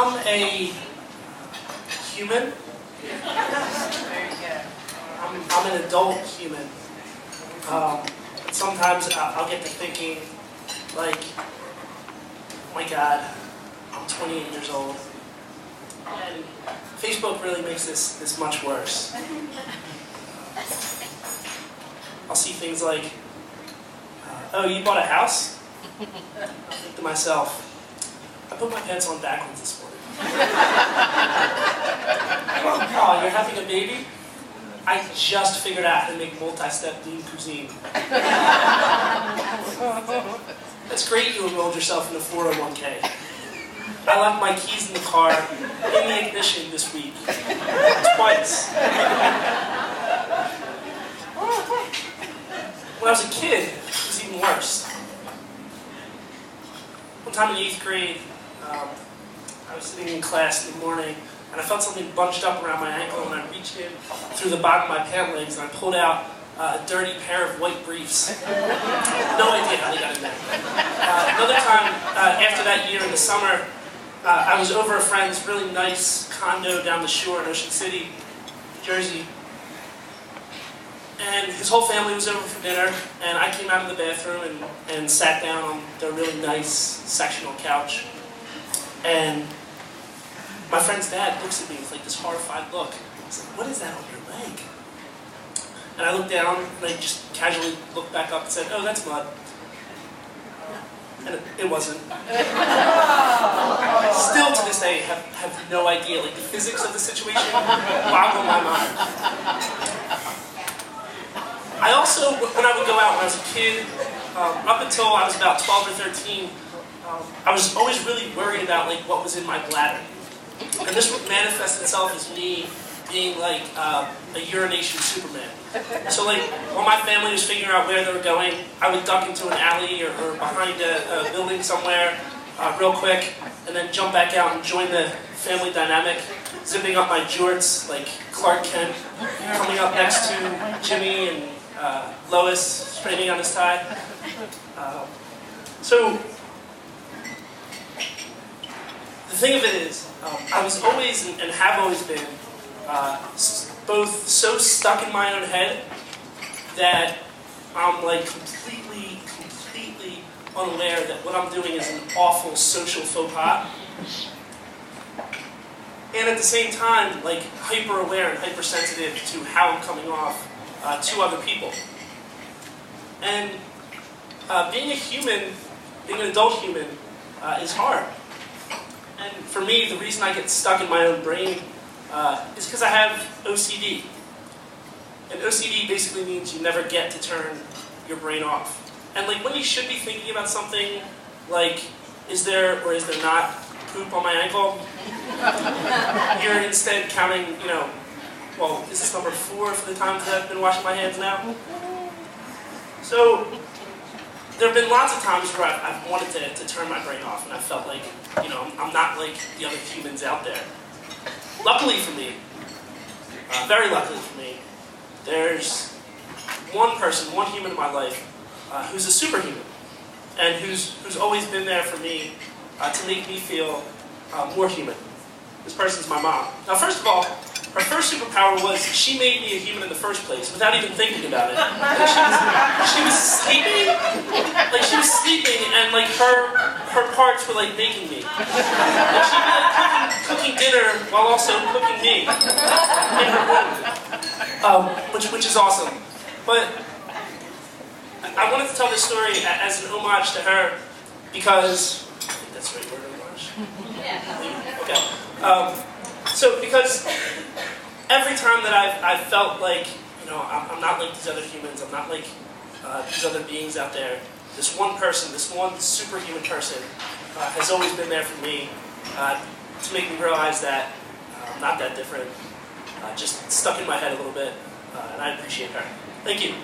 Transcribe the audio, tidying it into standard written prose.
I'm a human. I'm an adult human. Sometimes I'll get to thinking, like, oh my God, I'm 28 years old. And Facebook really makes this much worse. I'll see things like, oh, you bought a house? I think to myself, I put my pants on backwards this morning. Oh, you're having a baby? I just figured out how to make multi-step lean cuisine. That's great you enrolled yourself in the 401k. I left my keys in the car, in the ignition this week. Twice. When I was a kid, it was even worse. One time in 8th grade, I was sitting in class in the morning, and I felt something bunched up around my ankle, and I reached in through the bottom of my pant legs, and I pulled out a dirty pair of white briefs. No idea how they got in there. Another time, after that year in the summer, I was over a friend's really nice condo down the shore in Ocean City, Jersey. And his whole family was over for dinner, and I came out of the bathroom and sat down on the really nice sectional couch. And my friend's dad looks at me with like this horrified look. He's like, what is that on your leg? And I looked down, and I just casually looked back up and said, oh, that's mud. And it wasn't. Still to this day, have no idea. Like, the physics of the situation boggle my mind. I also, when I would go out when I was a kid, up until I was about 12 or 13, I was always really worried about like what was in my bladder. And this would manifest itself as me being like a urination Superman. So like, while my family was figuring out where they were going, I would duck into an alley or behind a building somewhere real quick, and then jump back out and join the family dynamic, zipping up my jorts like Clark Kent, coming up next to Jimmy and Lois, straightening on his tie. So, the thing of it is, I was always, and have always been, both so stuck in my own head that I'm like completely unaware that what I'm doing is an awful social faux pas. And at the same time, like hyper aware and hypersensitive to how I'm coming off to other people. And being a human, being an adult human, is hard. And for me, the reason I get stuck in my own brain is because I have OCD. And OCD basically means you never get to turn your brain off. And like when you should be thinking about something like, is there or is there not poop on my ankle? You're instead counting, well, is this number 4 for the times that I've been washing my hands now? So, there have been lots of times where I've wanted to turn my brain off, and I felt like, I'm not like the other humans out there. Luckily for me, very luckily for me, there's one person, one human in my life, who's a superhuman, and who's always been there for me to make me feel more human. This person's my mom. Now, first of all, her first superpower was she made me a human in the first place without even thinking about it. Like she was sleeping, and like her parts were like making me. Like she'd be like cooking dinner while also cooking me in her room, which is awesome. But I wanted to tell this story as an homage to her because I think that's the right word, homage. Yeah. Okay. So because every time that I've felt like, I'm not like these other humans, I'm not like these other beings out there, this one person, this one superhuman person has always been there for me to make me realize that I'm not that different, just stuck in my head a little bit, and I appreciate her. Thank you.